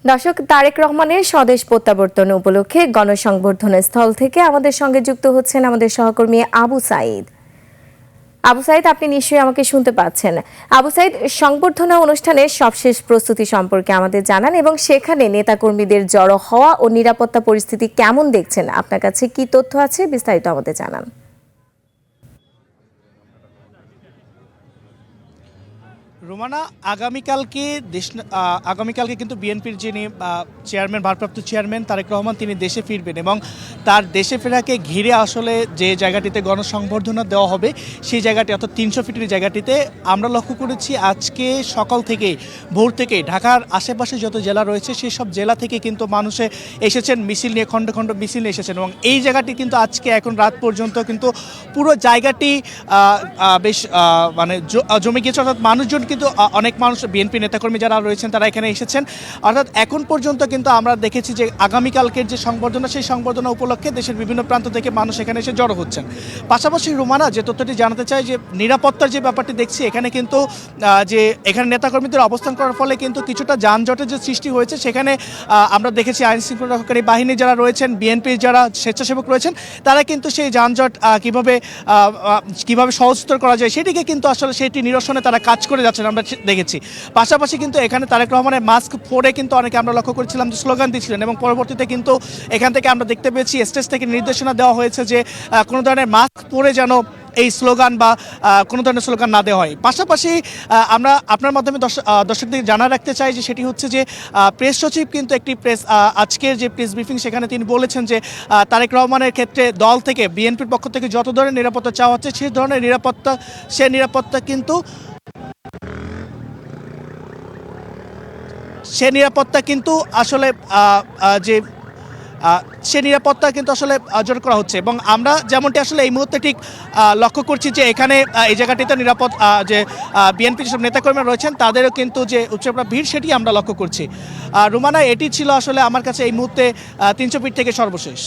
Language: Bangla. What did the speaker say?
দর্শক, তারেক রহমানের স্বদেশ প্রত্যাবর্তন উপলক্ষে গণসংবর্ধনা স্থল থেকে আমাদের সঙ্গে যুক্ত হচ্ছেন আমাদের সহকর্মী আবু সাইদ। আবু সাইদ, আপনি নিশ্চয়ই আমাকে শুনতে পাচ্ছেন। আবু সাইদ, সংবর্ধনা অনুষ্ঠানের সবশেষ প্রস্তুতি সম্পর্কে আমাদের জানান এবং সেখানে নেতাকর্মীদের জড়ো হওয়া ও নিরাপত্তা পরিস্থিতি কেমন দেখছেন, আপনার কাছে কি তথ্য আছে বিস্তারিত আমাদের জানান। রোমানা, আগামীকালকে কিন্তু বিএনপির যিনি ভারপ্রাপ্ত চেয়ারম্যান তারেক রহমান তিনি দেশে ফিরবেন এবং তার দেশে ফেরাকে ঘিরে আসলে যে জায়গাটিতে গণসংবর্ধনা দেওয়া হবে সেই জায়গাটি অর্থাৎ 300 ফিটের জায়গাটিতে আমরা লক্ষ্য করেছি আজকে সকাল থেকে ভোর থেকে ঢাকার আশেপাশে যত জেলা রয়েছে সেই সব জেলা থেকে কিন্তু মানুষে এসেছেন, মিছিল নিয়ে খণ্ড খণ্ড মিছিল নিয়ে এসেছেন এবং এই জায়গাটি কিন্তু আজকে এখন রাত পর্যন্ত কিন্তু পুরো জায়গাটি বেশ মানে জমে গিয়েছে। অর্থাৎ মানুষজন কিন্তু অনেক মানুষ বিএনপি নেতাকর্মী যারা রয়েছেন তারা এখানে এসেছেন। অর্থাৎ এখন পর্যন্ত কিন্তু আমরা দেখেছি যে আগামীকালকের যে সংবর্ধনা সেই সংবর্ধনা উপলক্ষে দেশের বিভিন্ন প্রান্ত থেকে মানুষ এখানে এসে জড়ো হচ্ছেন। পাশাপাশি রুমানা, যে তথ্যটি জানাতে চাই যে নিরাপত্তার যে ব্যাপারটি দেখছি এখানে কিন্তু যে এখানে নেতাকর্মীদের অবস্থান করার ফলে কিন্তু কিছুটা যানজটের যে সৃষ্টি হয়েছে সেখানে আমরা দেখেছি আইন শৃঙ্খলা রক্ষাকারী বাহিনী যারা রয়েছেন, বিএনপির যারা স্বেচ্ছাসেবক রয়েছেন তারা কিন্তু সেই যানজট কিভাবে সহজতর করা যায় সেটিকে কিন্তু আসলে সেটি নিরসনে তারা কাজ করে যাচ্ছেন আমরা দেখেছি। পাশাপাশি কিন্তু এখানে তারেক রহমানের মাস্ক পরে কিন্তু অনেকে আমরা লক্ষ্য করেছিলাম যে স্লোগান দিচ্ছিলেন এবং পরবর্তীতে কিন্তু এখান থেকে আমরা দেখতে পেয়েছি স্টেজ থেকে নির্দেশনা দেওয়া হয়েছে যে কোনো ধরনের মাস্ক পরে যেন এই স্লোগান বা কোনো ধরনের স্লোগান না দেওয়া হয়। পাশাপাশি আমরা আপনার মাধ্যমে দর্শকদের জানা রাখতে চাই যে সেটি হচ্ছে যে প্রেস সচিব কিন্তু একটি আজকের যে প্রেস ব্রিফিং সেখানে তিনি বলেছেন যে তারেক রহমানের ক্ষেত্রে দল থেকে বিএনপির পক্ষ থেকে যত ধরনের নিরাপত্তা চাওয়া হচ্ছে সেই ধরনের নিরাপত্তা কিন্তু আসলে সে নিরাপত্তা কিন্তু আসলে জোর করা হচ্ছে এবং আমরা যেমনটি আসলে এই মুহূর্তে ঠিক লক্ষ্য করছি যে এখানে এই জায়গাটিতে নিরাপদ যে বিএনপির যেসব নেতাকর্মীরা রয়েছেন তাদেরও কিন্তু যে উচ্চপ্রা ভিড় সেটি আমরা লক্ষ্য করছি। রুমানা, এটি ছিল আসলে আমার কাছে এই মুহূর্তে 300 ফিট থেকে সর্বশেষ।